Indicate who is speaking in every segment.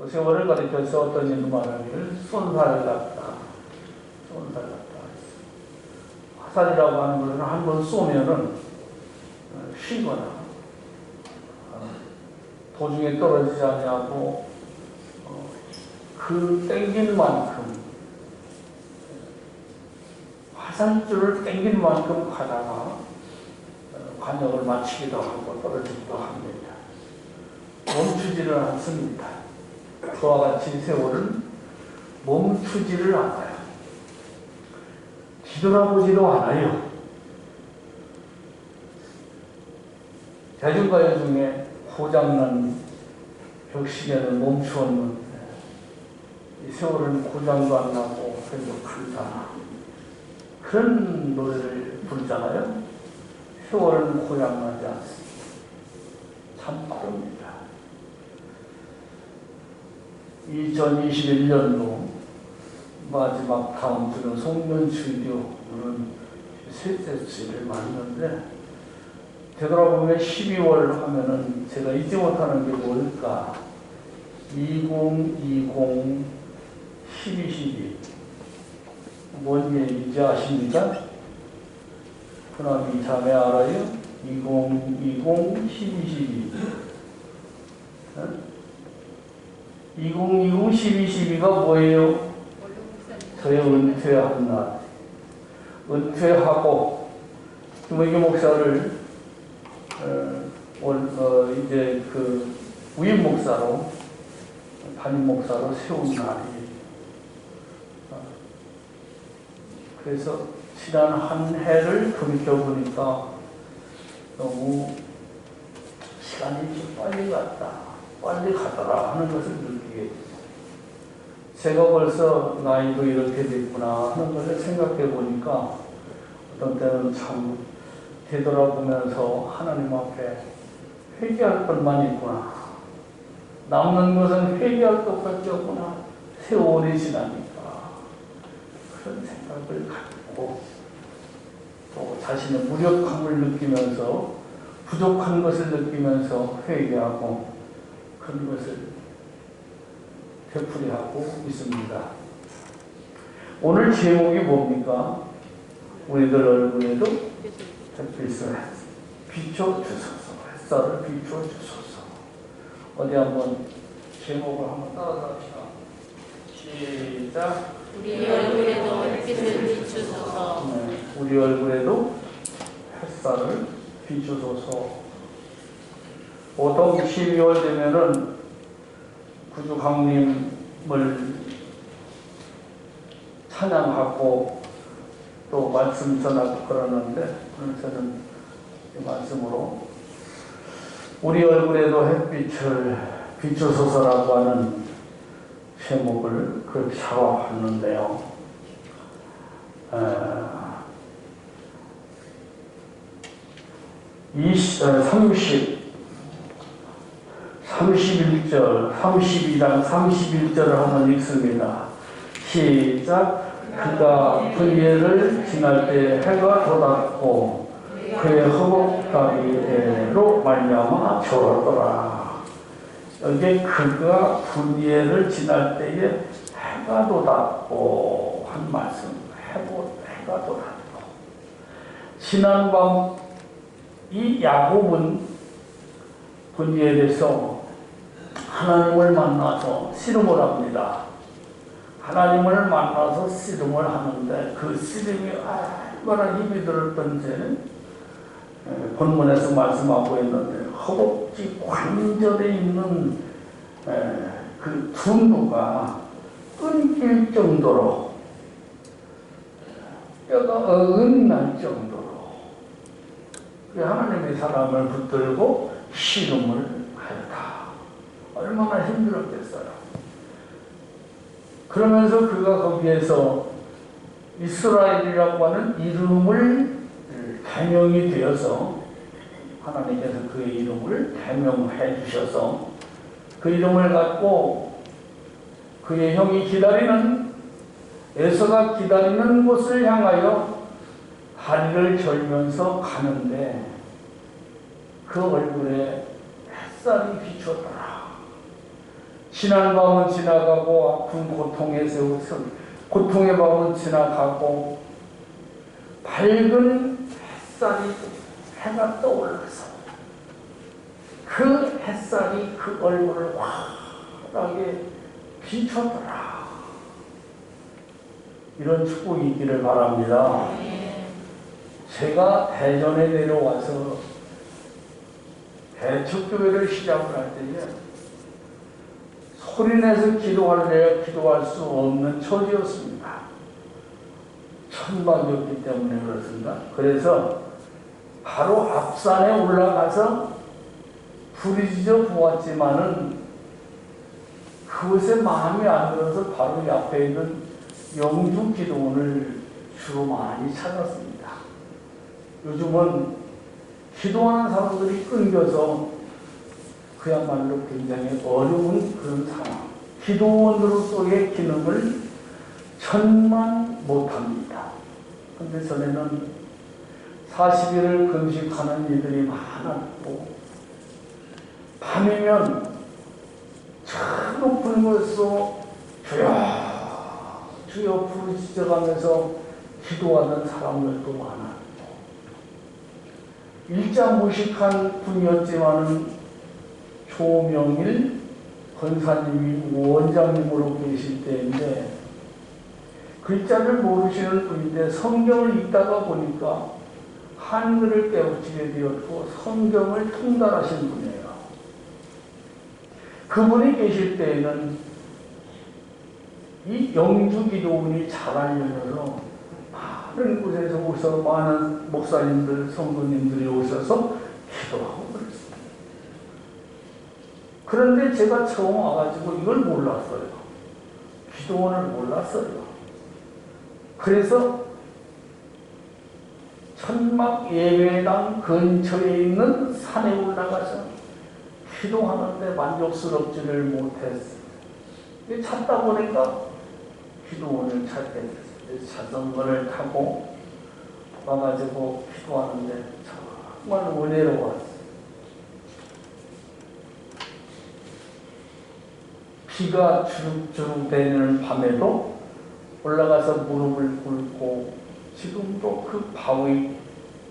Speaker 1: 또 세월을 가리켜서 어떤 이는 말하기를 쏜살 같다. 쏜살 같다. 화살이라고 하는 것은 한 번 쏘면은 쉬거나 도중에 떨어지지 않냐고 그 땡긴 만큼 화살줄을 땡긴 만큼 가다가 관역을 마치기도 하고 떨어지기도 합니다. 멈추지를 않습니다. 그와 같이 세월은 멈추지를 않아요. 뒤돌아보지도 않아요. 대중가요 중에 고장난 벽시계는 멈추었는데 이 세월은 고장도 안 나고 행복하다. 그런 노래를 부르잖아요. 세월은 고장나지 않습니다. 참 빠릅니다. 2021년도 마지막 다음 주는 송년주일이오는 셋째 주일을 맞는데 되돌아보면 12월 하면은 제가 잊지 못하는 게 뭘까? 2020 1212 뭔 얘기인지 아십니까? 그나마 자매 알아요? 2020 1212 2020 1212가 뭐예요? 저의 은퇴한 날. 은퇴하고 김의기 목사를 이제 그 위임 목사로 담임 목사로 세운 날이. 그래서 지난 한 해를 돌이켜보니까 너무 시간이 좀 빨리 갔다, 빨리 가더라 하는 것을 느끼게 됐어요. 제가 벌써 나이도 이렇게 됐구나 하는 것을 생각해 보니까 어떤 때는 참 되돌아보면서 하나님 앞에 회개할 것만 있구나. 남는 것은 회개할 것밖에 없구나. 세월이 지나니까 그런 생각을 갖고 또 자신의 무력함을 느끼면서 부족한 것을 느끼면서 회개하고 그런 것을 되풀이하고 있습니다. 오늘 제목이 뭡니까? 우리들 얼굴에도 햇빛을 비춰주소서. 햇살을 비춰주소서. 어디 한번 제목을 한번 따라서 합시다. 시작.
Speaker 2: 우리 얼굴에도 햇빛을 비추소서.
Speaker 1: 네, 우리 얼굴에도 햇살을 비추소서. 보통 12월 되면은 구주 강림을 찬양하고 또 말씀 전하고 그러는데 오늘 저는 이 말씀으로 우리 얼굴에도 햇빛을 비추소서라고 하는 제목을 그렇게 잡아봤는데요. 31절, 32장 31절을 한번 읽습니다. 시작. 그가 분예를 지날 때 해가 돋았고 그의 허벅다리로 말미암아 졸았더라. 여기에 그가 분예를 지날 때에 해가 돋았고 한 말씀. 해가 돋았고 지난밤 이 야곱은 분예에서 하나님을 만나서 씨름을 합니다. 하나님을 만나서 씨름을 하는데 그 씨름이 얼마나 힘이 들었던지는 본문에서 말씀하고 있는데 허벅지 관절에 있는 그 둔부가 끊길 정도로 뼈가 어긋날 정도로 하나님의 사람을 붙들고 씨름을 하였다. 얼마나 힘들었겠어요. 그러면서 그가 거기에서 이스라엘이라고 하는 이름을 개명이 되어서 하나님께서 그의 이름을 개명해 주셔서 그 이름을 갖고 그의 형이 기다리는 에서가 기다리는 곳을 향하여 다리를 절면서 가는데 그 얼굴에 햇살이 비추었더라. 지난 밤은 지나가고 아픈 고통의 밤은 지나가고 밝은 햇살이 해가 떠올라서 그 햇살이 그 얼굴을 환하게 비춰더라. 이런 축복이 있기를 바랍니다. 제가 대전에 내려와서 대척교회를 시작을 할 때에 소리내서 기도할래야 기도할 수 없는 처지였습니다. 천막이었기 때문에 그렇습니다. 그래서 바로 앞산에 올라가서 부르짖어 보았지만은 그것에 마음이 안 들어서 바로 옆에 있는 영주 기도원을 주로 많이 찾았습니다. 요즘은 기도하는 사람들이 끊겨서 그야말로 굉장히 어려운 그런 상황. 기도원으로서의 기능을 천만 못합니다. 근데 전에는 40일을 금식하는 이들이 많았고 밤이면 저 높은 곳에서 주여 주여 부르짖어가면서 기도하는 사람들도 많았고 일자무식한 분이었지만은 조명일 권사님이 원장님으로 계실 때인데 글자를 모르시는 분인데 성경을 읽다가 보니까 한글을 깨우치게 되었고 성경을 통달하신 분이에요. 그분이 계실 때에는 이 영주기도원이 자라려서 많은 곳에서 오셔서 많은 목사님들, 성도님들이 오셔서 기도하고 그랬습니다. 그런데 제가 처음 와가지고 이걸 몰랐어요. 기도원을 몰랐어요. 그래서 천막 예배당 근처에 있는 산에 올라가서 기도하는데 만족스럽지를 못했어요. 찾다 보니까 기도원을 찾게 됐어요. 자전거를 타고 와가지고 기도하는데 정말 은혜로웠어요. 비가 주룩주룩 내리는 밤에도 올라가서 무릎을 꿇고 지금도 그 바위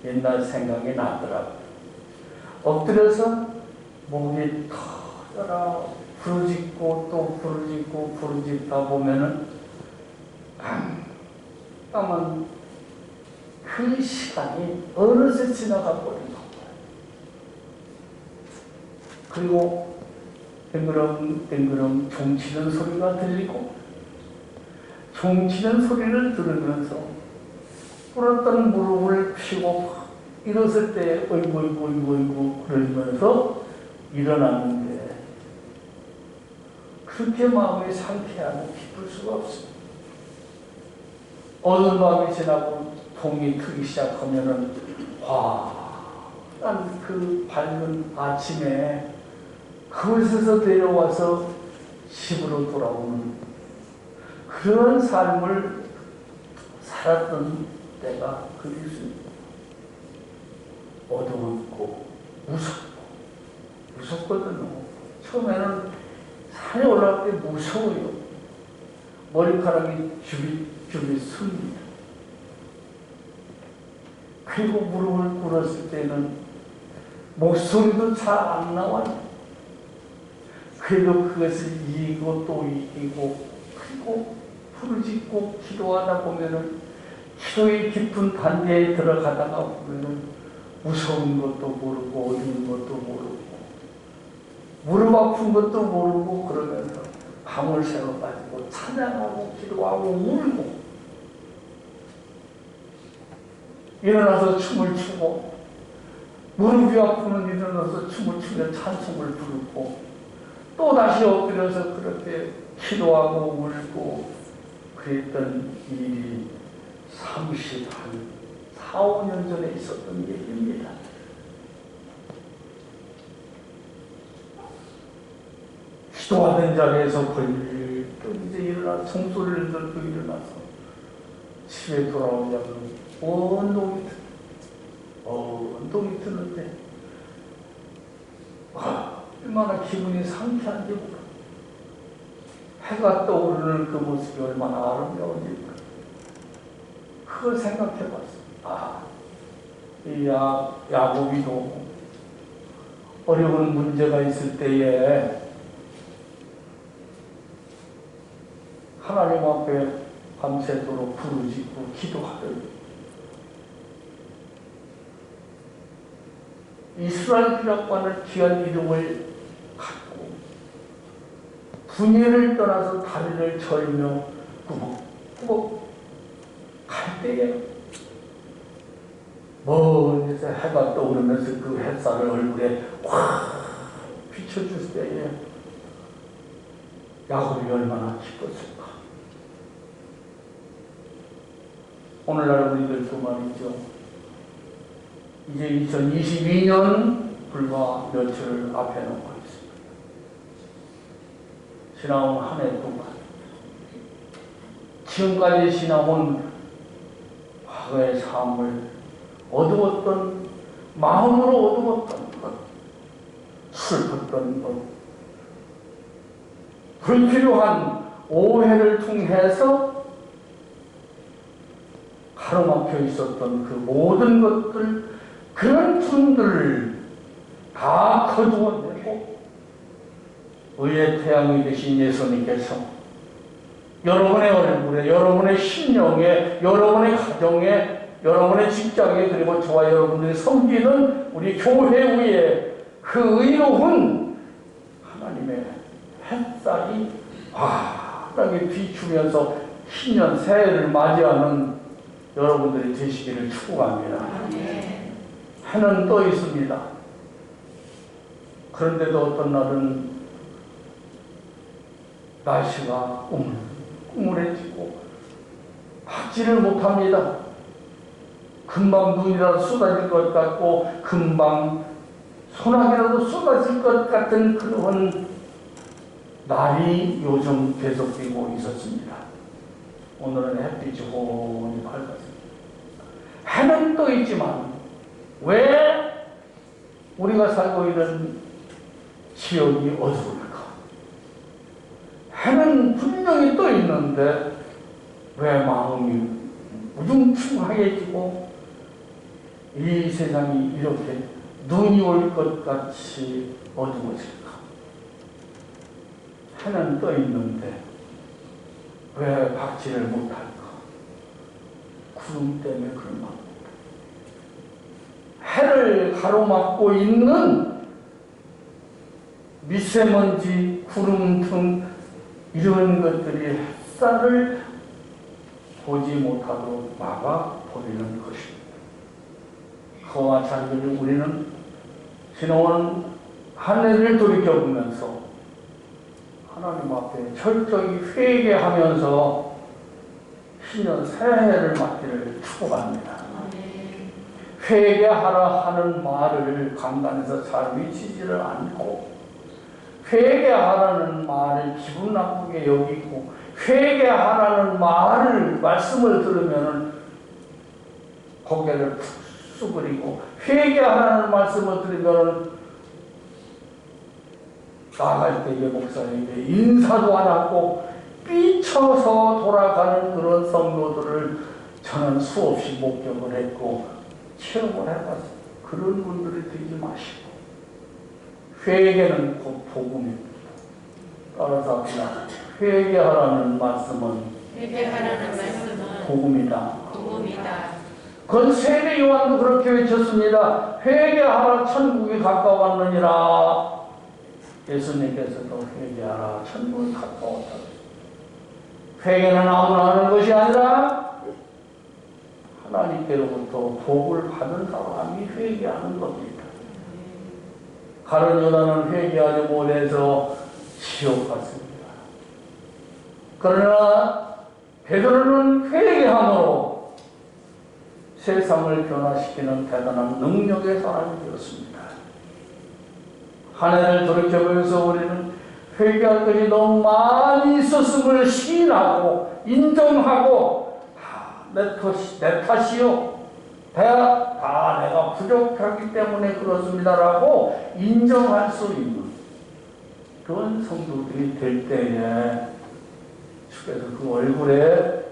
Speaker 1: 옛날 생각이 나더라고요. 엎드려서 목이 터져라 부르짖고 또 부르짖고 부르짖다 보면은 깜깜한 그 시간이 어느새 지나가 버린 거예요. 그리고 댕그렁댕그렁 종치는 소리가 들리고 종치는 소리를 들으면서 꿇었던 무릎을 펴고 일었을 때 어이구 어이구 어이구 어이구 그러면서 일어났는데 그렇게 마음이 상쾌하고 기쁠 수가 없습니다. 어느 밤이 지나고 동이 트기 시작하면은 환한 그 밝은 아침에 그곳에서 내려와서 집으로 돌아오는 그런 삶을 살았던 때가 그리웠습니다. 어두웠고 무섭거든요. 처음에는 산에 올라갈 때 무서워요. 머리카락이 주빗주빗 씁니다. 그리고 무릎을 꿇었을 때는 목소리도 잘 안 나와요. 그래도 그것을 이기고 또 이기고 그리고 부르짖고 기도하다 보면은 기도의 깊은 단계에 들어가다가 보면은 무서운 것도 모르고 어려운 것도 모르고 무릎 아픈 것도 모르고 그러면서 밤을 새워가지고 찬양하고 기도하고 울고 일어나서 춤을 추고 무릎이 아프면 일어나서 춤을 추며 찬송을 부르고 또 다시 엎드려서 그렇게 기도하고 울고 그랬던 일이 4, 5년 전에 있었던 얘기입니다. 기도하던 자리에서 벌떡 이제 일어나 종소리를 들고 일어나서 집에 돌아오려면 온동이 트는데 얼마나 기분이 상쾌한지 몰라. 해가 떠오르는 그 모습이 얼마나 아름다운지 그걸 생각해 봤어. 이 야곱이도 어려운 문제가 있을 때에 하나님 앞에 밤새도록 부르짖고 기도하더니 이스라엘이라고 하는 귀한 이름을 갖고 분예를 떠나서 다리를 절며 꾸벅꾸벅 갈 때에 멀리서 해가 떠오르면서 그 햇살을 얼굴에 확 비춰줄 때에 야곱이 얼마나 기뻤을까. 오늘날 우리들도 말이죠. 이제 2022년 불과 며칠 앞에 놓고 있습니다. 지나온 한 해 동안 지금까지 지나온 과거의 삶을 어두웠던 마음으로 어두웠던 것, 슬펐던 것, 불필요한 오해를 통해서 가로막혀 있었던 그 모든 것들, 그런 분들을 다 거두어내고 의의 태양이 되신 예수님께서 여러분의 얼굴에, 여러분의 심령에, 여러분의 가정에, 여러분의 직장에, 그리고 저와 여러분들이 섬기는 우리 교회 위에 그 의로운 하나님의 햇살이 환하게 비추면서 신년 새해를 맞이하는 여러분들이 되시기를 축복합니다. 해는 떠 있습니다. 그런데도 어떤 날은 날씨가 우물해지고 받지를 못합니다. 금방 눈이라도 쏟아질 것 같고 금방 소나기라도 쏟아질 것 같은 그런 날이 요즘 계속되고 있었습니다. 오늘은 햇빛이 훤히 밝았습니다. 해는 떠 있지만 왜 우리가 살고 있는 지역이 어두울까? 해는 분명히 떠 있는데 왜 마음이 우중충하게지고 이 세상이 이렇게 눈이 올 것 같이 어두워질까? 해는 떠 있는데 왜 받지를 못할까? 구름 때문에 그런 말. 해를 가로막고 있는 미세먼지, 구름 등 이런 것들이 햇살을 보지 못하도록 막아버리는 것입니다. 그와 마찬가지로 우리는 지나온 한 해를 돌이켜보면서 하나님 앞에 철저히 회개하면서 신년 새해를 맞기를 축복합니다. 회개하라 하는 말을 강단에서 잘 외치지를 않고 회개하라는 말을 기분 나쁘게 여기고 회개하라는 말씀을 들으면 고개를 푹 숙이고 회개하라는 말씀을 들으면 나갈 때에 목사에게 인사도 안 하고 삐쳐서 돌아가는 그런 성도들을 저는 수없이 목격을 했고 체험을 해봤어요. 그런 분들이 되지 마시고 회개는 곧 복음입니다. 따라서 회개하라는 말씀은 복음이다. 그건 세례 요한도 그렇게 외쳤습니다. 회개하라 천국이 가까웠느니라. 예수님께서도 회개하라 천국이 가까웠다. 회개는 아무나 하는 것이 아니라 하나님께로부터 복을 받은 사람이 회개하는 겁니다. 가룟 요나는 회개하지 못해서 지옥 갔습니다. 그러나 베드로는 회개함으로 세상을 변화시키는 대단한 능력의 사람이 되었습니다. 한 해를 돌이켜보면서 우리는 회개할 것이 너무 많이 있었음을 시인하고 인정하고 내 탓이요. 다 내가 부족하기 때문에 그렇습니다라고 인정할 수 있는 그런 성도들이 될 때에 주께서 그 얼굴에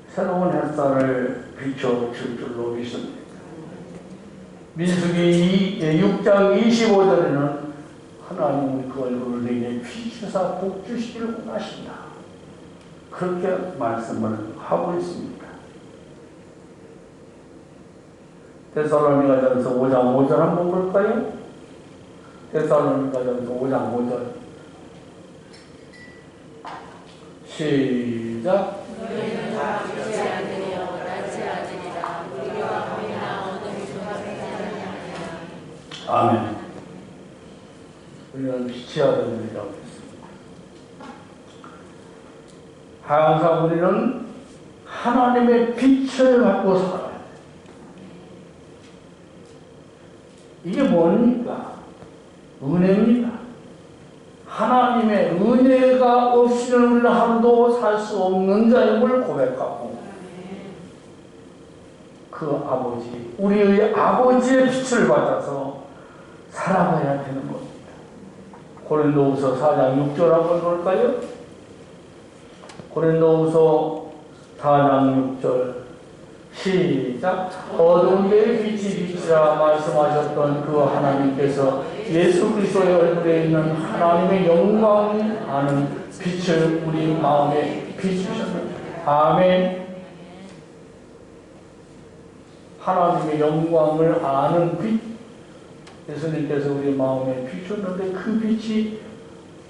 Speaker 1: 새로운 햇살을 비춰줄 줄로 믿습니다. 민수기 6장 25절에는 하나님은 그 얼굴을 내게 비추사 복주시기를 원하신다. 그렇게 말씀을 하고 있습니다. 데살로니가전서 5장 5절 한번 볼까요? 데살로니가전서 5장 5절 시작.
Speaker 2: 너희는 다 빛의 아들이여 낮의 아들이라. 우리와 밤이나 어둠이 조합하지 아니하느냐.
Speaker 1: 아멘. 우리는 빛의 아들이라고 했습니다. 항상 우리는 하나님의 빛을 갖고 살아요. 이게 뭡니까? 은혜입니다. 하나님의 은혜가 없이는 우리는 하루도 살 수 없는 자임을 고백하고 그 아버지, 우리의 아버지의 빛을 받아서 살아가야 되는 겁니다. 고린도후서 4장 6절 한번 볼까요? 고린도후서 4장 6절 시작. 어두운 데에 빛이 비치라 말씀하셨던 그 하나님께서 예수 그리스도의 얼굴에 있는 하나님의 영광을 아는 빛을 우리 마음에 비추셨습니다. 아멘. 하나님의 영광을 아는 빛, 예수님께서 우리 마음에 비추셨는데 그 빛이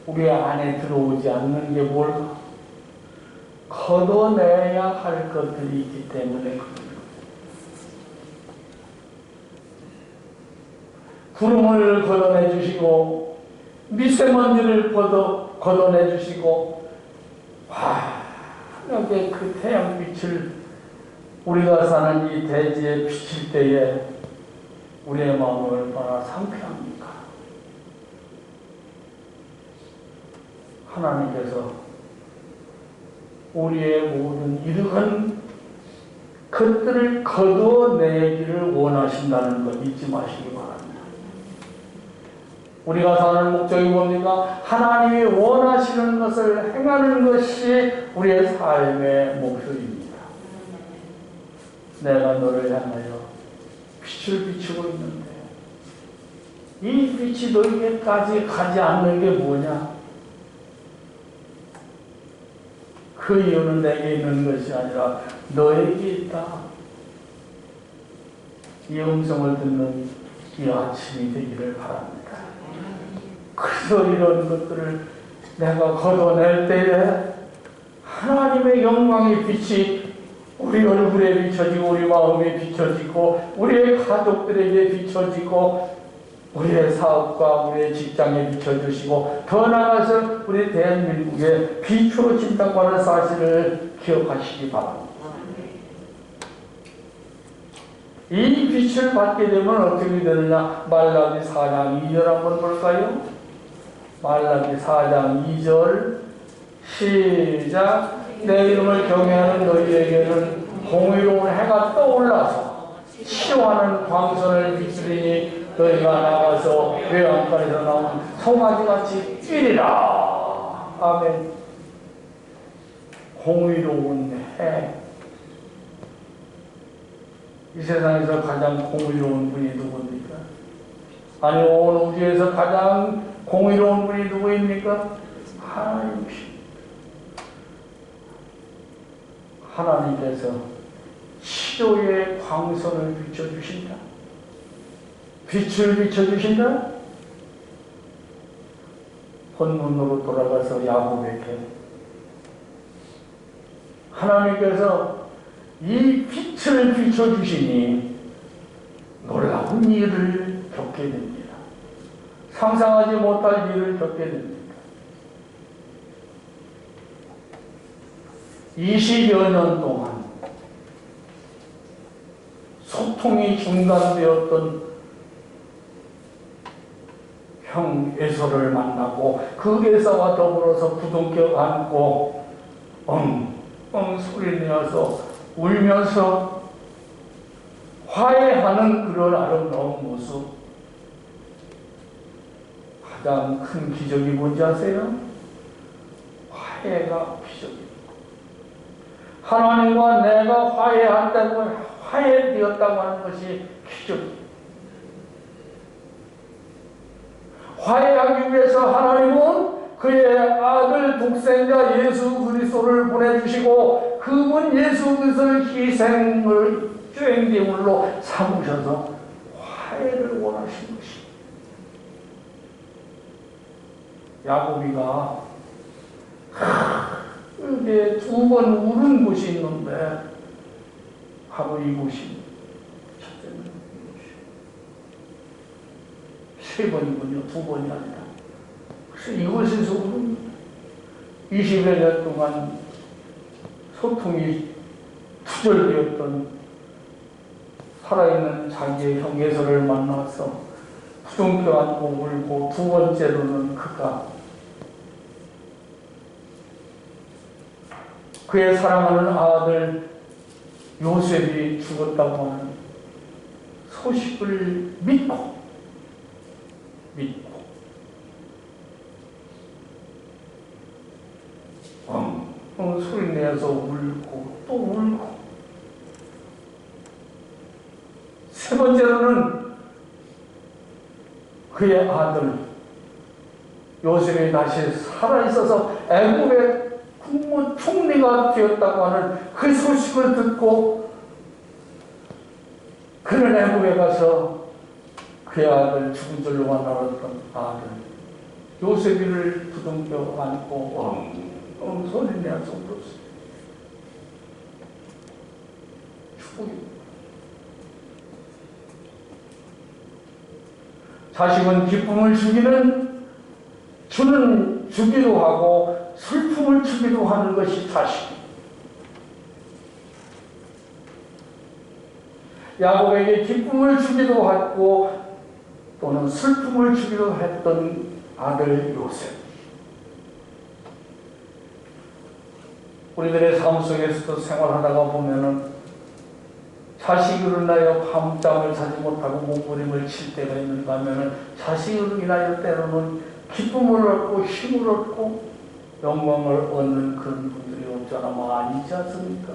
Speaker 1: 우리 안에 들어오지 않는 게 뭘까? 걷어내야 할 것들이 있기 때문에 구름을 걷어내 주시고 미세먼지를 걷어내 주시고 환하게 그 태양빛을 우리가 사는 이 대지에 비칠 때에 우리의 마음을 얼마나 상쾌합니까? 하나님께서 우리의 모든 이러한 것들을 거둬내기를 원하신다는 것 잊지 마시기 바랍니다. 우리가 사는 목적이 뭡니까? 하나님이 원하시는 것을 행하는 것이 우리의 삶의 목표입니다. 내가 너를 향하여 빛을 비추고 있는데 이 빛이 너에게까지 가지 않는 게 뭐냐? 그 이유는 내게 있는 것이 아니라 너에게 있다. 이 음성을 듣는 이 아침이 되기를 바랍니다. 그래서 이런 것들을 내가 걷어낼 때에 하나님의 영광의 빛이 우리 얼굴에 비춰지고 우리 마음에 비춰지고 우리의 가족들에게 비춰지고 우리의 사업과 우리의 직장에 비춰주시고 더 나아가서 우리 대한민국에 비추어진다고 하는 사실을 기억하시기 바랍니다. 이 빛을 받게 되면 어떻게 되느냐? 말라기 4장 2절 한번 볼까요? 말라기 4장 2절 시작. 내 이름을 경외하는 너희에게는 공의로운 해가 떠올라서 시원한 광선을 비추리니 너희가 나가서 외양간에서 나온 송아지같이 뛰리라. 아멘. 공의로운 해. 이 세상에서 가장 공의로운 분이 누구입니까? 아니 온 우주에서 가장 공의로운 분이 누구입니까? 하나님이십니다. 하나님께서 치료의 광선을 비춰주신다. 빛을 비춰주신다. 본문으로 돌아가서 야곱에게 하나님께서 이 빛을 비춰주시니 놀라운 일을 겪게 됩니다. 상상하지 못할 일을 겪게 됩니다. 20여 년 동안 소통이 중단되었던 형 에서를 만나고 그 에서와 더불어서 부둥켜 안고 소리 내어서 울면서 화해하는 그런 아름다운 모습. 가장 큰 기적이 뭔지 아세요? 화해가 기적입니다. 하나님과 내가 화해되었다고 하는 것이 기적. 화해하기 위해서 하나님은 그의 아들 독생자 예수 그리스도를 보내주시고 그분 예수 그리스도의 희생을 주행제물로 삼으셔서 화해를 원하신 것입니다. 야곱이가 이게 2번 울은 곳이 있는데 바로 이곳이 첫째는 이곳이 3번이군요. 2번이 아니라. 그래서 이곳에서 우는 20여 년 동안 소통이 투절되었던 살아있는 자기의 형 예서를 만나서 부둥켜 안고 울고, 2번째로는 그가 그의 사랑하는 아들 요셉이 죽었다고 하는 소식을 믿고 소리 내서 울고 또 울고, 3번째로는 그의 아들 요셉이 다시 살아있어서 애국의 국무 총리가 되었다고 하는 그 소식을 듣고 그는 애국에 가서 그의 아들 죽은 줄로 알았던 아들 요셉이를 부둥켜 안고 소리 내서 울었어요. 축복입니다. 자식은 기쁨을 주기도 하고 슬픔을 주기도 하는 것이 자식입니다. 야곱에게 기쁨을 주기도 했고 또는 슬픔을 주기도 했던 아들 요셉. 우리들의 삶 속에서도 생활하다가 보면은 자식으로 인하여 밤잠을 자지 못하고 몸부림을 칠 때가 있는가 하면은 자식으로 인하여 때로는 기쁨을 얻고 힘을 얻고 영광을 얻는 그런 분들이 없잖아 많이지 않습니까?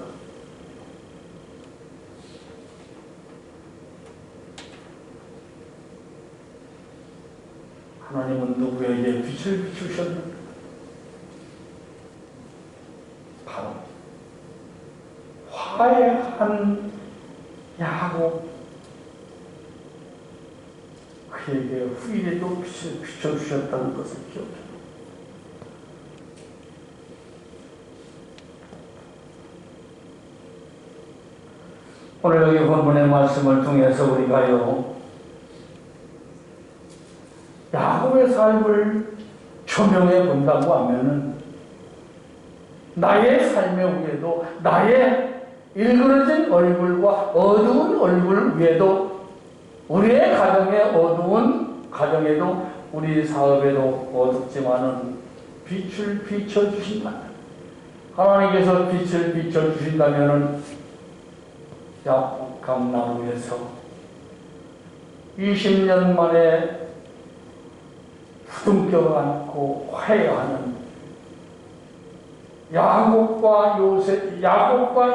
Speaker 1: 하나님은 누구에게 빛을 비추셨는가? 바로 화해한 야곱, 그에게 후일에도 빛을 비춰주셨다는 것을 기억합니다. 오늘 여기 본문의 말씀을 통해서 우리가요, 야곱의 삶을 조명해 본다고 하면은 나의 삶의 위에도 나의 일그러진 얼굴과 어두운 얼굴 위에도 우리의 가정의 어두운 가정에도 우리 사업에도 어둡지만은 빛을 비춰주신다. 하나님께서 빛을 비춰주신다면은 야곱 강나루에서 20년 만에 부둥켜 안고 화해하는 야곱과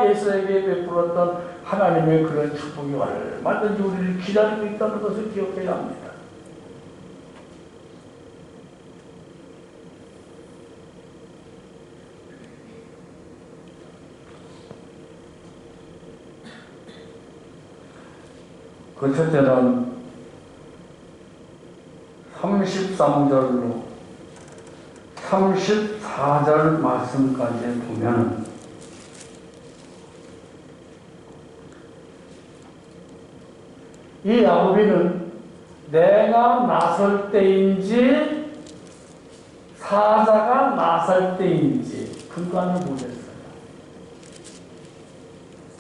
Speaker 1: 에서에게 베풀었던 하나님의 그런 축복이 얼마든지 우리를 기다리고 있다는 것을 기억해야 합니다. 그 첫째는 33절로 34절 말씀까지 보면 이 야곱이는 내가 나설 때인지 사자가 나설 때인지 분간을 못했어요.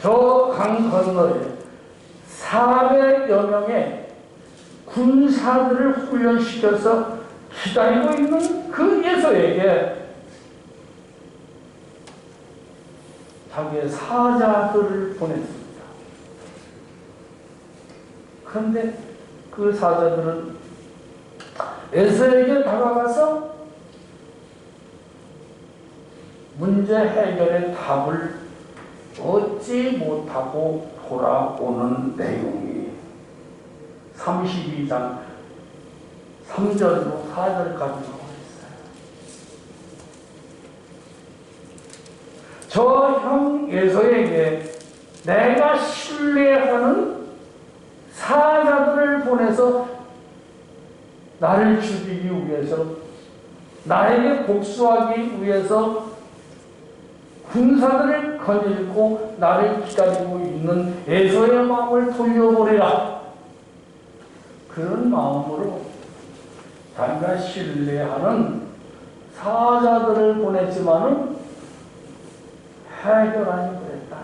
Speaker 1: 저 강 건너에 400여 명의 군사들을 훈련시켜서 기다리고 있는 그 예서에게 자기의 사자들을 보냈습니다. 그런데 그 사자들은 에서에게 다가가서 문제 해결의 답을 얻지 못하고 돌아오는 내용이 32장 3절로 4절까지 나와 있어요. 저 형 에서에게 내가 신뢰하는 사자들을 보내서 나를 죽이기 위해서, 나에게 복수하기 위해서 군사들을 거느리고 나를 기다리고 있는 에서의 마음을 돌려보리라. 그런 마음으로 자기가 신뢰하는 사자들을 보냈지만은 해결하지 못했다.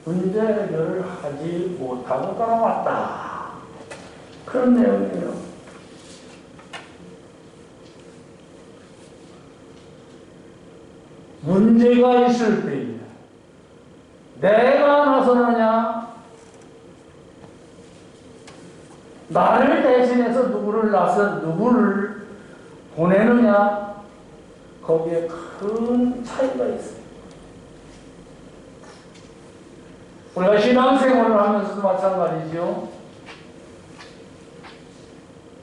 Speaker 1: 문제 해결을 하지 못하고 돌아왔다. 그런 내용이에요. 문제가 있을 때에 내가 나서느냐, 나를 대신해서 누구를 보내느냐, 거기에 큰 차이가 있어요. 우리가 신앙생활을 하면서도 마찬가지죠.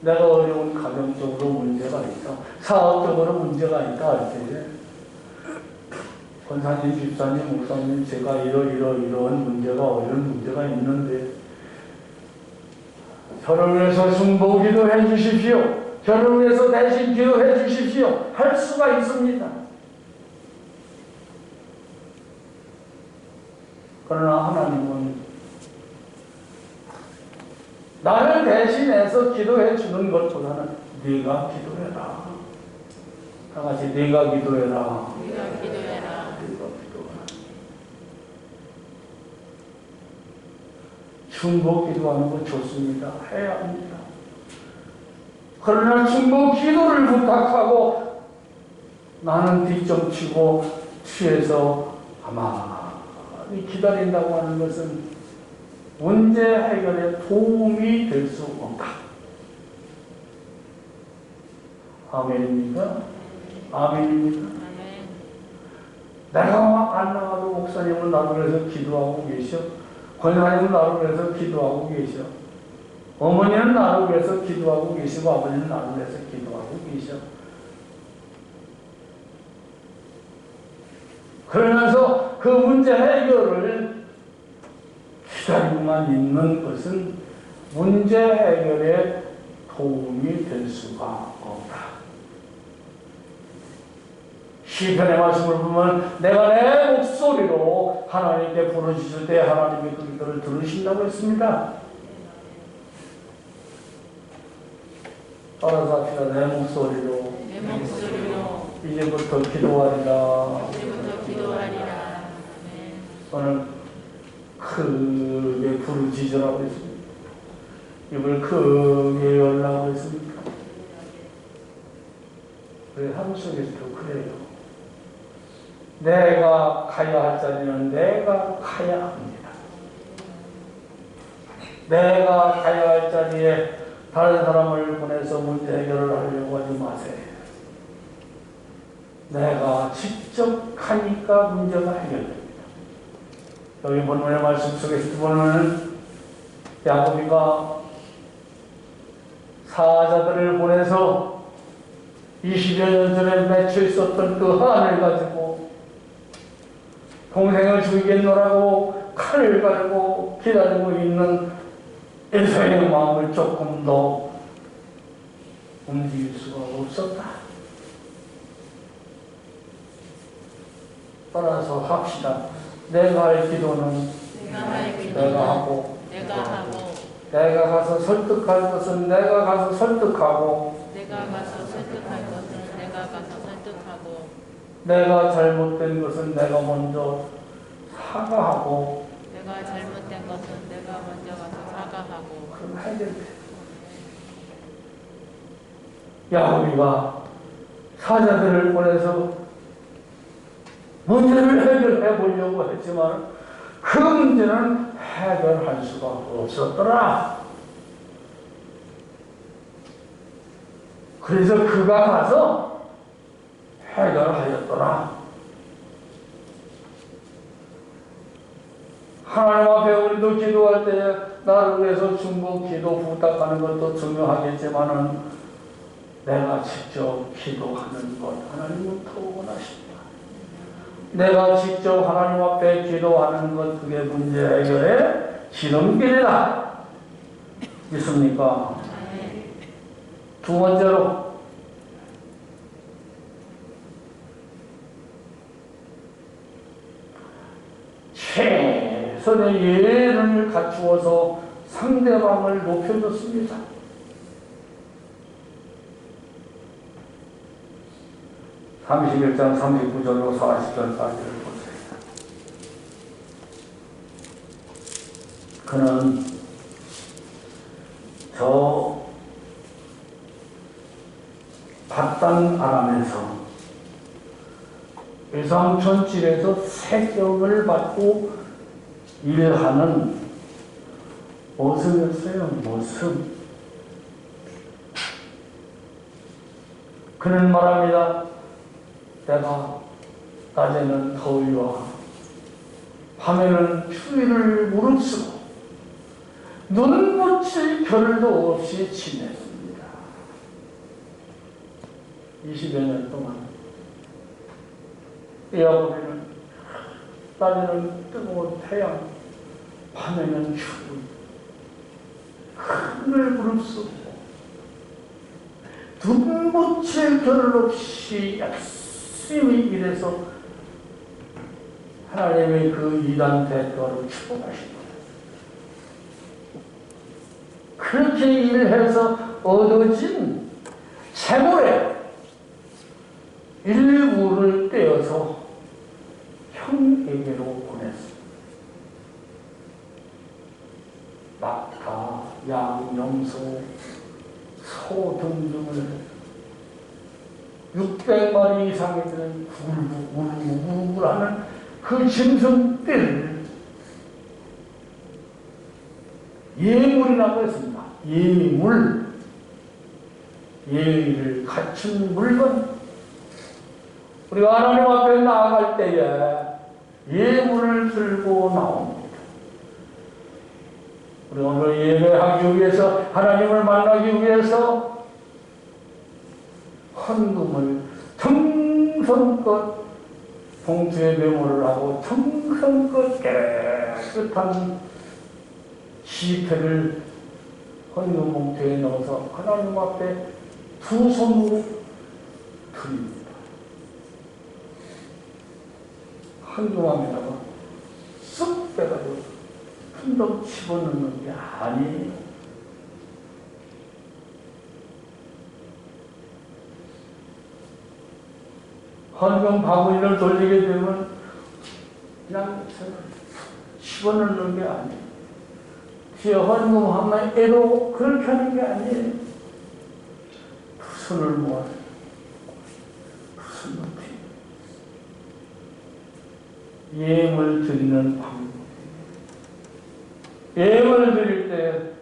Speaker 1: 내가 어려운 가정적으로 문제가 있다, 사업적으로 문제가 있다 할 때, 권사님, 집사님, 목사님, 제가 이런 문제가, 어려운 문제가 있는데 저를 위해서 중보 기도해 주십시오, 저를 위해서 대신 기도해 주십시오 할 수가 있습니다. 그러나 하나님은 나를 대신해서 기도해 주는 것보다는 네가 기도해라. 다 같이 네가 기도해라.
Speaker 2: 네가 기도해라.
Speaker 1: 중보 기도하는 건 좋습니다. 해야 합니다. 그러나 중보 기도를 부탁하고 나는 뒷점 치고 취해서 가만히 기다린다고 하는 것은 문제 해결에 도움이 될 수 없다. 아멘입니까? 아멘입니까? 내가 안 나가도 목사님은 나를 위해서 기도하고 계셔. 권사님은 나를 위해서 기도하고 계셔. 어머니는 나를 위해서 기도하고 계시고 아버지는 나를 위해서 기도하고 계셔. 그러면서 그 문제 해결을 기다리고만 있는 것은 문제 해결에 도움이 될 수가 없다. 시편의 말씀을 보면 내가 내 목소리로 하나님께 부르짖을 때 하나님의 그 기도를 들으신다고 했습니다. 따라서 합시다. 내 목소리로 이제부터 기도하리라. 오늘 크게 부르짖으라고 했습니다. 입을 크게 열라고 했습니다. 우리 한국 속에서도 그래요. 내가 가야 할 자리는 내가 가야 합니다. 내가 가야 할 자리에 다른 사람을 보내서 문제 해결을 하려고 하지 마세요. 내가 직접 가니까 문제가 해결됩니다. 여기 본문의 말씀 속에서 보면 야곱이가 사자들을 보내서 20여 년 전에 맺혀 있었던 그 한을 가지고 동생을 죽이겠노라고 칼을 갈고 기다리고 있는 에서의 마음을 조금 더 움직일 수가 없었다. 따라서 합시다. 내가 할 기도는 내가 하고, 내가 가서 설득할 것은 내가 가서 설득하고, 내가 잘못된 것은 내가 먼저 사과하고, 그럼 해결돼. 야곱이가 사자들을 보내서 문제를 해결해 보려고 했지만 그 문제는 해결할 수가 없었더라. 그래서 그가 가서 해결하였더라. 하나님 앞에 우리도 기도할 때 나를 위해서 중보 기도 부탁하는 것도 중요하겠지만은 내가 직접 기도하는 것 하나님은 더 원하십니다. 내가 직접 하나님 앞에 기도하는 것 그게 문제 해결의 지름길이다. 믿습니까? 두 번째로 최선의 예를 갖추어서 상대방을 높여줬습니다. 31장 39절로 40절까지를 보세요. 그는 저 바단 아람에서 외상촌집에서 세경을 받고 일하는 모습이었어요. 모습. 그는 말합니다. 내가 낮에는 더위와 밤에는 추위를 무릅쓰고 눈 붙일 겨를도 없이 지냈습니다. 20여 년 동안 에어컨에는 낮에는 뜨거운 태양, 밤에는 추위, 하늘 무릅쓰고 눈 붙일 겨를 없이 열심히 일해서 하나님의 그 이단 대가를 축복하십니다. 그렇게 일해서 얻어진 재물의 일부를 떼어서 형에게로 보냈습니다. 낙타, 양, 염소, 소 등등을 600마리 이상이 되는 구불구불구불 하는 그 짐승들 예물이라고 했습니다. 예물, 예의를 갖춘 물건. 우리가 하나님 앞에 나아갈 때에 예물을 들고 나옵니다. 우리 오늘 예배하기 위해서, 하나님을 만나기 위해서 헌금을 정성껏 봉투에 메모를 하고 정성껏 깨끗한 지폐를 헌금 봉투에 넣어서 하나님 앞에 두 손으로 드립니다. 헌금함에다가 쓱 빼가지고 한덩 집어넣는 게 아니에요. 헌금 바구니를 돌리게 되면 그냥 집어넣는 게 아니에요. 뒤에 헌금 하면 애로 그렇게 하는 게 아니에요. 두 손을 모아서 두 손 높이 예물 드리는 방법. 예물 드릴 때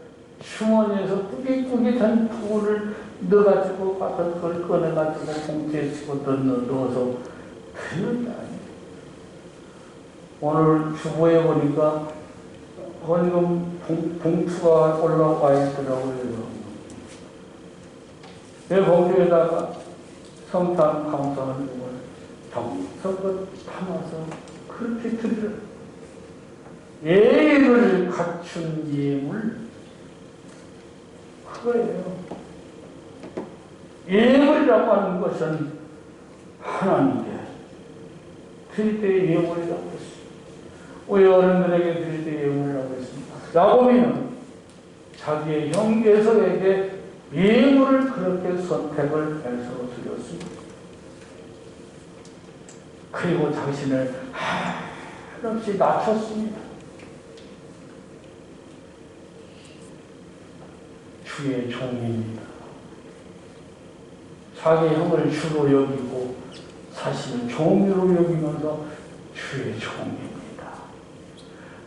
Speaker 1: 주머니에서 꾸깃꾸깃한 돈을 넣어가지고 가서 그걸 꺼내가지고 봉투에 집어넣어서 드리는 게 아니에요. 오늘 주보에 보니까 헌금 봉투가 올라와 있더라고요. 내 봉투에다가 성탄 감사하는 걸 정성껏 담아서 그렇게 드리라. 예의를 갖춘 예물, 그거예요. 예물이라고 하는 것은 하나님께 드릴 때의 예물이라고 했습니다. 왜 어른들에게 드릴 때 예물이라고 했습니다. 야곱이는 자기의 형 에서에게 예물을 그렇게 선택을 해서 드렸습니다. 그리고 당신을 한없이 낮췄습니다. 주의 종입니다. 자기 형을 주로 여기고 자신을 종으로 여기면서 주의 종입니다.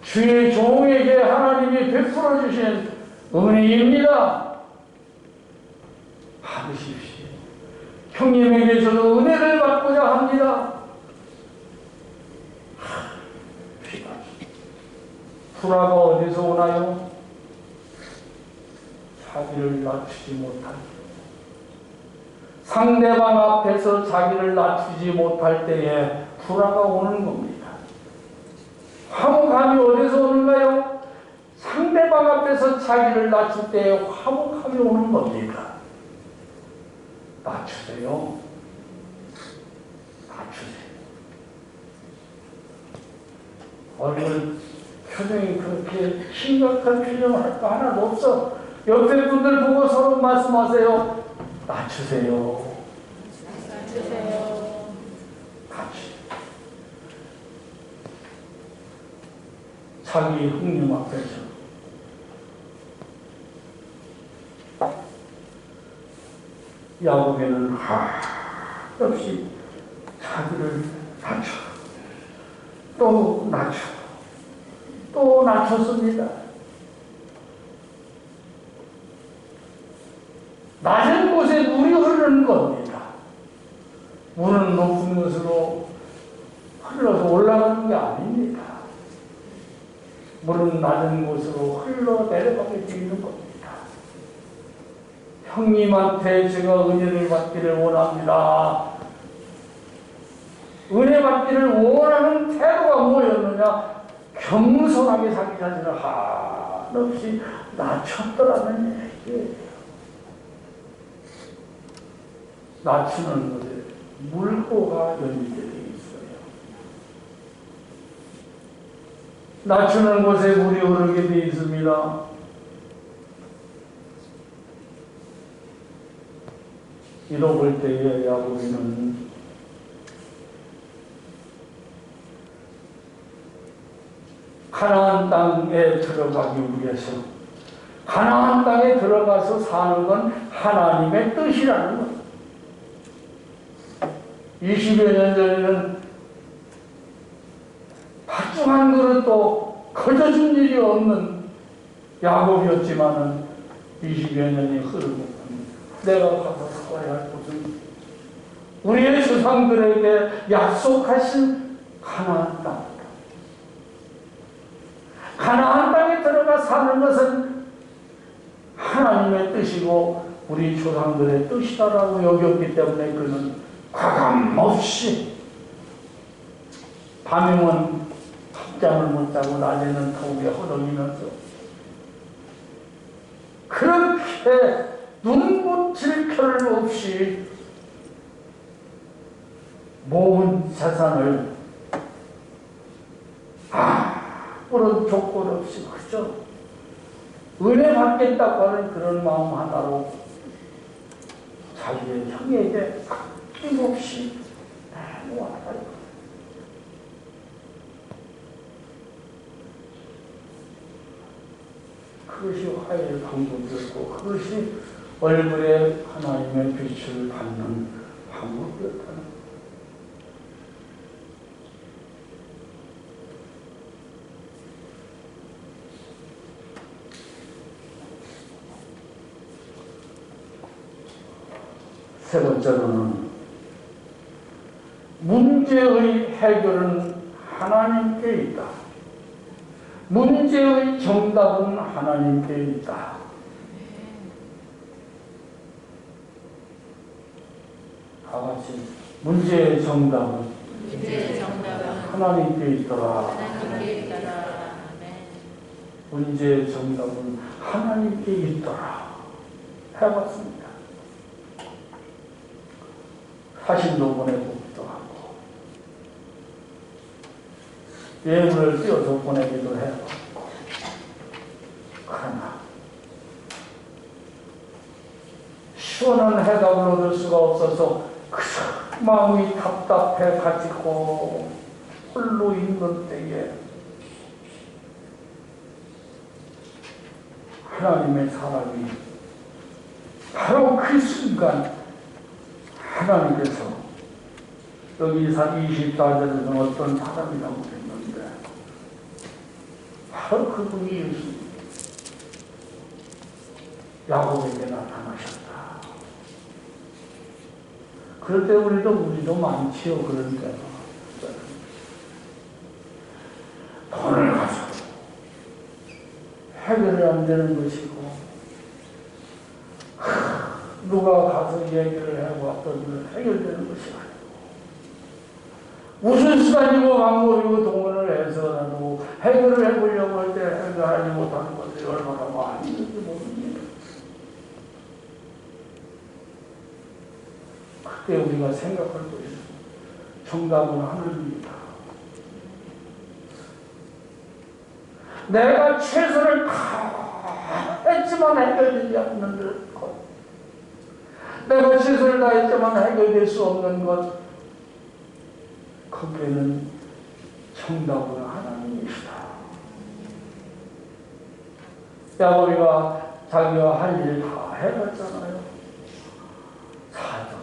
Speaker 1: 주의 종에게 하나님이 베풀어 주신 은혜입니다. 받으십시오. 형님에게서도 은혜를 받고자 합니다. 불화가 어디서 오나요? 자기를 낮추지 못할 때. 상대방 앞에서 자기를 낮추지 못할 때에 불화가 오는 겁니다. 화목함이 어디서 오는가요? 상대방 앞에서 자기를 낮출 때에 화목함이 오는 겁니다. 낮추세요. 낮추세요. 얼굴 표정이 그렇게 심각한 표정을 할 거 하나도 없어. 옆에 분들 보고 서로 말씀하세요. 낮추세요.
Speaker 2: 낮추세요.
Speaker 1: 자기 흥림 앞에서 야곱에는 한없이 자기를 낮춰 또 낮춰 또 낮췄습니다. 낮은 곳에 물이 흐르는 겁니다. 물은 높은 곳으로 흘러서 올라가는 게 아닙니다. 물은 낮은 곳으로 흘러 내려가게 되어 있는 겁니다. 형님한테 제가 은혜를 받기를 원합니다. 은혜 받기를 원하는 태도가 뭐였느냐? 겸손하게 자기 자신을 한없이 낮췄더라는 얘기예요. 낮추는 것에 물호가 연결되어 있어요. 낮추는 곳에 물이 흐르게 되어 있습니다. 잃어볼 때에 야곱이는 가나안 땅에 들어가기 위해서 가나안 땅에 들어가서 사는 건 하나님의 뜻이라는 것. 20여 년 전에는 팥죽 한 그릇도 거저준 일이 없는 야곱이었지만은 20여 년이 흐르고 내가 가서 살아야 할 곳은 우리의 조상들에게 약속하신 가나안 땅. 가나안 땅에 들어가 사는 것은 하나님의 뜻이고 우리 조상들의 뜻이다라고 여겼기 때문에 그는 과감없이 밤이면 밤잠을 못 자고 낮에는 더욱에 허덕이면서 그렇게 눈붙일 겨를 없이 모은 재산을 아무런 조건 없이 그저 은혜 받겠다고 하는 그런 마음 하나로 자기의 형에게 아낌없이 놓았다. 그것이 화해의 방법이었고 그것이 얼굴에 하나님의 빛을 받는 방법이었다는 것. 세 번째로는 문제의 해결은 하나님께 있다. 문제의 정답은 하나님께 있다. 다 같이 문제의 정답은 하나님께 있더라. 문제의 정답은 하나님께 있더라. 해봤습니다. 사진도 보내보기도 하고 예물을 띄워서 보내기도 해요. 그러나 시원한 해답을 얻을 수가 없어서 그저 마음이 답답해 가지고 홀로 있는 때에 하나님의 사람이 바로 그 순간 하나님께서 여기 24절에서는 어떤 사람이라고 했는데 바로 그분이 예수님 야곱에게 나타나셨다. 그럴 때 우리도 많지요. 그런 때가. 돈을 가지고, 해결이 안 되는 것이고, 누가 가서 얘기를 해봤더니 해결되는 것이 아니고, 무슨 수단이고 방법이고 동원을 해서라도 해결을 해보려고 할 때 해결하지 못하는 것들이 얼마나 많이 있는지 모릅니다. 그때 우리가 생각할 것이 정답은 하늘입니다. 내가 최선을 다 했지만 해결되지 않는 것, 내가 최선을 다했지만 해결될 수 없는 것, 거기에는 정답은 하나님이시다. 야곱이가 자기가 할 일 다 해봤잖아요.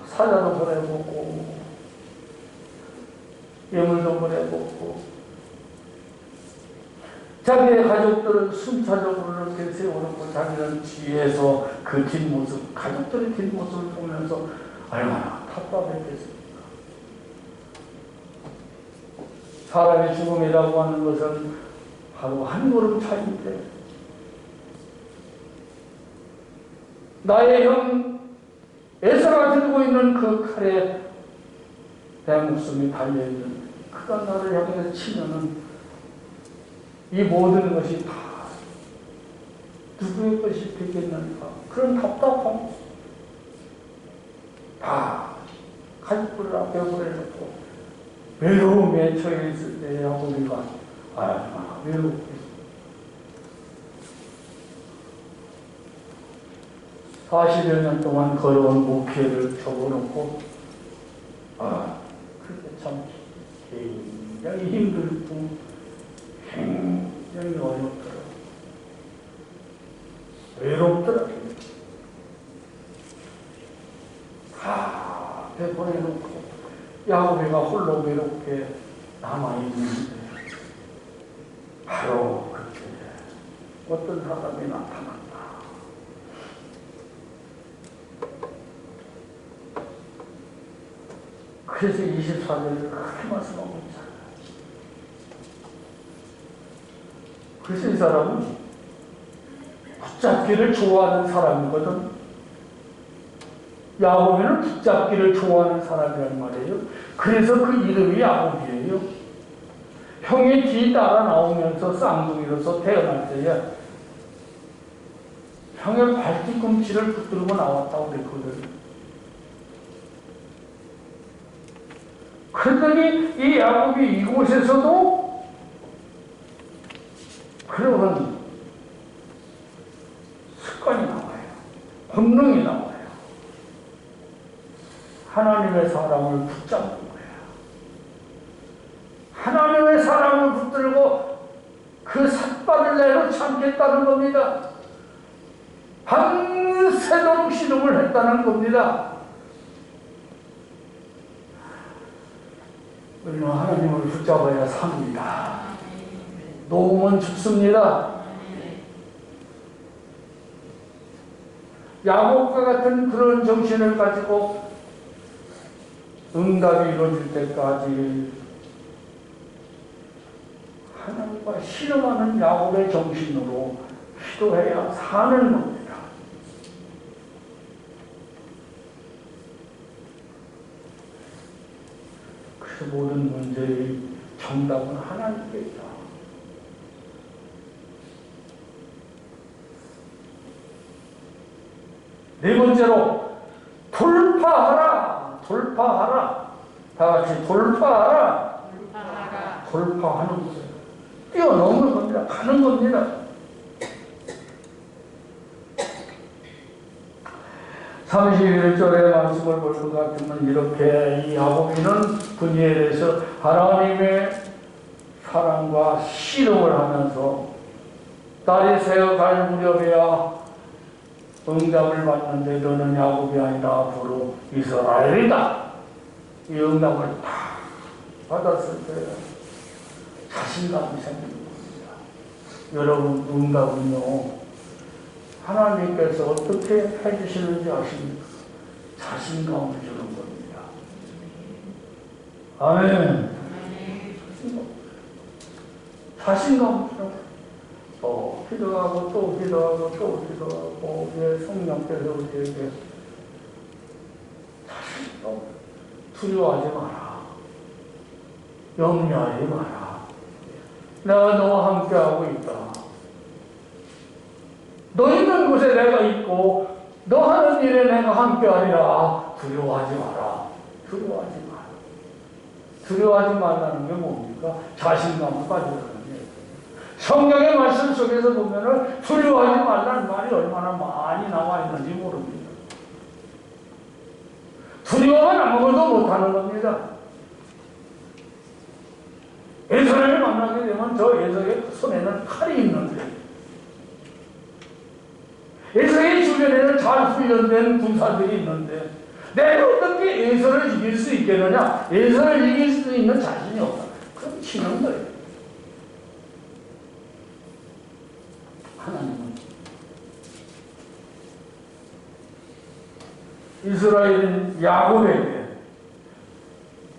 Speaker 1: 사자도 보내보고, 예물도 보내보고, 자기의 가족들은 순차적으로 이렇게 세워놓고 자기는 뒤에서 그 뒷모습, 가족들의 뒷모습을 보면서 얼마나 답답했겠습니까? 사람의 죽음이라고 하는 것은 바로 한 걸음 차이인데, 나의 형 에서가 들고 있는 그 칼에 내 목숨이 달려있는 그가 나를 향해서 치면은 이 모든 것이 다 누구의 것이 되겠는가, 그런 답답함, 다 가족들 앞에 보내놓고 외로움에 처해 있을 때 야곱이가 얼마나 외롭겠어. 40여 년 동안 걸어온 목회를 접어놓고, 그게 참 굉장히 힘들고 굉장히 어렵더라. 외롭더라. 다 배보내놓고 야곱이가 홀로 외롭게 남아있는데, 바로 그때 어떤 사람이 나타났다. 그래서 24절을 그렇게 말씀하고 있잖아요. 그래서 이 사람은 붙잡기를 좋아하는 사람이거든. 야곱이는 붙잡기를 좋아하는 사람이란 말이에요. 그래서 그 이름이 야곱이에요. 형의 뒤 따라 나오면서 쌍둥이로서 태어날 때에 형의 발뒤꿈치를 붙들고 나왔다고 그랬거든. 그랬더니 이 야곱이 이곳에서도 그런 습관이 나와요. 본능이 나와요. 하나님의 사람을 붙잡는 거예요. 하나님의 사람을 붙들고 그 삿발을 내놓지 않겠다는 겁니다. 밤새도록 신음을 했다는 겁니다. 우리는 하나님을 붙잡아야 삽니다. 놓으면 죽습니다. 야곱과 같은 그런 정신을 가지고 응답이 이루어질 때까지 하나님과 신음하는 야곱의 정신으로 기도해야 사는 겁니다. 그래서 모든 문제의 정답은 하나님께 있다. 네 번째로 돌파하라. 돌파하라. 다 같이 돌파하라. 돌파하는 거예요. 뛰어넘는 겁니다. 가는 겁니다. 31절의 말씀을 볼 것 같으면 이렇게 이 야곱이는 분이엘에서 하나님의 사랑과 씨름을 하면서 딸이 세어갈 무렵이야 응답을 받는데 너는 야곱이 아니라 앞으로 이스라엘이다. 이 응답을 다 받았을 때 자신감이 생기는 겁니다. 여러분, 응답은요, 하나님께서 어떻게 해주시는지 아십니까? 자신감을 주는 겁니다. 아멘. 자신감을 주는 겁니다. 기도하고 또 기도하고 또 기도하고 성령께서 우리에게 다시 또 두려워하지 마라. 염려하지 마라. 내가 너와 함께하고 있다. 너 있는 곳에 내가 있고 너 하는 일에 내가 함께하리라. 두려워하지 마라. 두려워하지 마라. 두려워하지 말라는 게 뭡니까? 자신감을 가지라는 얘기예요. 성경의 말씀 속에서 보면은 두려워하지 말라는 말이 얼마나 많이 나와 있는지 모릅니다. 두려워하면 아무것도 못하는 겁니다. 에서를 만나게 되면 저 에서의 손에는 칼이 있는데 에서의 주변에는 잘 훈련된 군사들이 있는데 내가 어떻게 에서를 이길 수 있겠느냐? 에서를 이길 수 있는 자신이 없다. 그럼 치는 거예요. 하나님은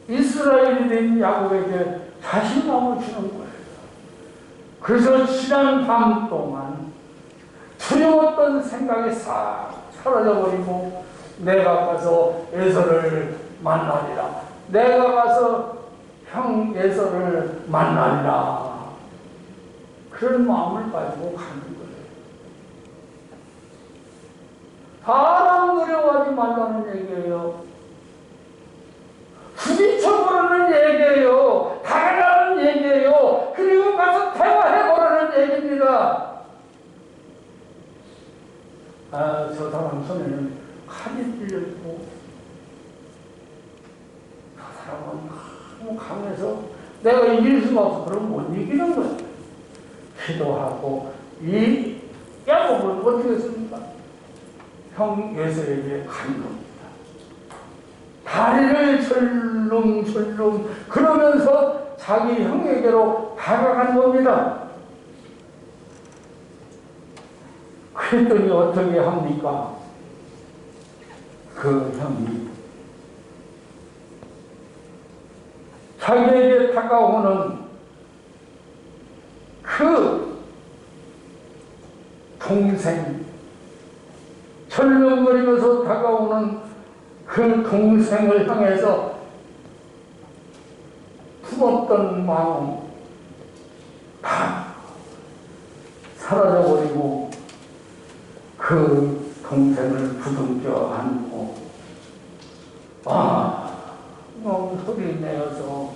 Speaker 1: 이스라엘인 야곱에게 자신감을 주는 거예요. 그래서 지난 밤 동안 두려웠던 생각이 싹 사라져버리고 내가 가서 에서를 만나리라. 내가 가서 형 에서를 만나리라. 그런 마음을 가지고 가는 거예요. 사람 두려워하지 말라는 얘기예요. 부딪혀보라는 얘기예요. 다가가는 얘기예요. 그리고 가서 대화해보라는 얘기입니다. 저 사람 손에는 칼이 찔려있고 저 사람은 너무 강해서 내가 이길 수가 없어. 그럼 못 이기는 거예요. 기도하고 이 야곱은 어떻게 했습니까? 형 에서에게 간 겁니다. 다리를 철렁철렁 그러면서 자기 형에게로 다가간 겁니다. 그랬더니 어떻게 합니까? 그 형이 자기에게 다가오는 그 동생, 철렁거리면서 다가오는 그 동생을 향해서 품었던 마음 다 사라져버리고 그 동생을 부둥켜 안고 너무 소리 내어서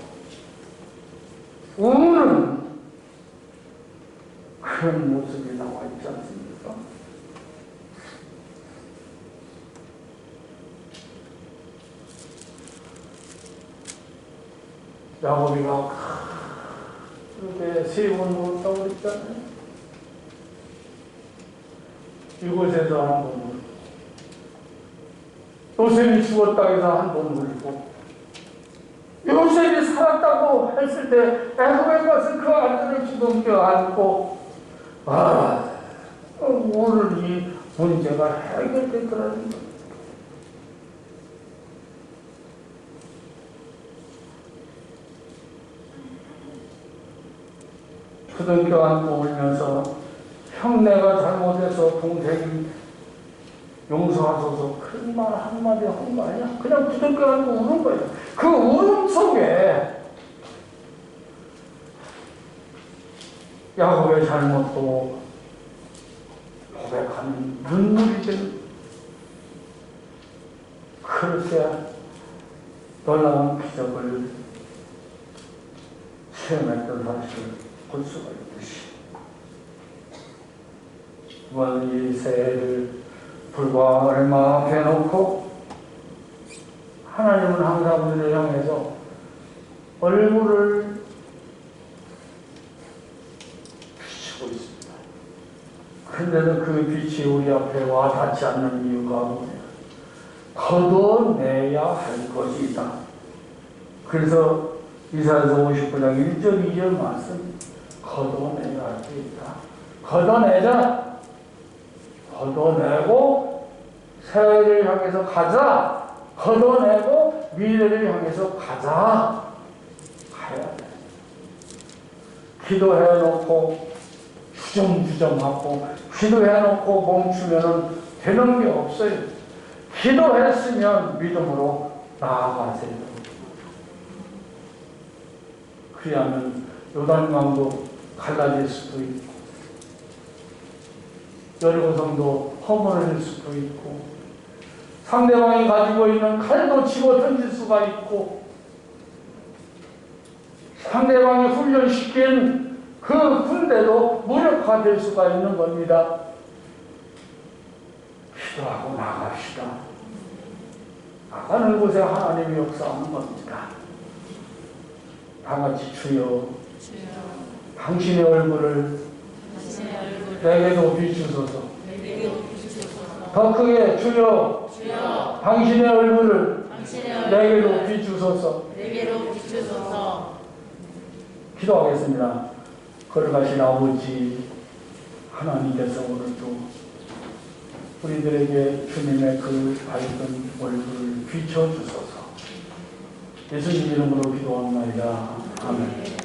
Speaker 1: 우는 그런 모습이 나와 있지 않습니까? 야곱이가 이렇게 세 번 울었다고 그랬잖아요. 이곳에서 한 번 울고 요셉이 죽었다 해서 한 번 울고 요셉이 살았다고 했을 때 애굽에 가서 그 아들을 주동켜 안고 오늘 이 문제가 해결됐더라는 거예요. 주동켜 안고 울면서 형 내가 잘못해서 동생이 용서하소서 큰 말 한마디 한 거 아니야? 그냥 부둥켜 안고 우는 거예요. 그 울음 속에 야곱의 잘못도 고백하는 눈물이 된 그렇게 놀라운 기적을 체험했던 사실을 볼 수가 있듯이 이번 이 새해를 불과 얼마 앞에 놓고 하나님은 항상 우리를 향해서 얼굴을 비추고 있습니다. 그런데도 그 빛이 우리 앞에 와 닿지 않는 이유가 뭐냐? 걷어내야 할 것이다. 그래서 이사야서 59장 1절 2절 말씀 걷어내야 할 게 있다. 걷어내자. 걷어내고 새해를 향해서 가자. 걷어내고 미래를 향해서 가자. 가야 돼. 기도해놓고 주저주저하고 기도해놓고 멈추면 되는 게 없어요. 기도했으면 믿음으로 나아가세요. 그리하면 요단강도 갈라질 수도 있고 여리고성도 허물어질 수도 있고 상대방이 가지고 있는 칼도 집어 던질 수가 있고 상대방이 훈련시킨 그 군대도 무력화될 수가 있는 겁니다. 기도하고 나갑시다. 나가는 곳에 하나님이 역사하는 겁니다. 다 같이 주여 당신의 얼굴을 내게도 비추소서. 더 크게 주여 당신의 얼굴을 내게도 비추소서. 기도하겠습니다. 걸어가신 아버지 하나님께서 오늘도 우리들에게 주님의 그 밝은 얼굴을 비춰주소서. 예수님 이름으로 기도합니다. 아멘.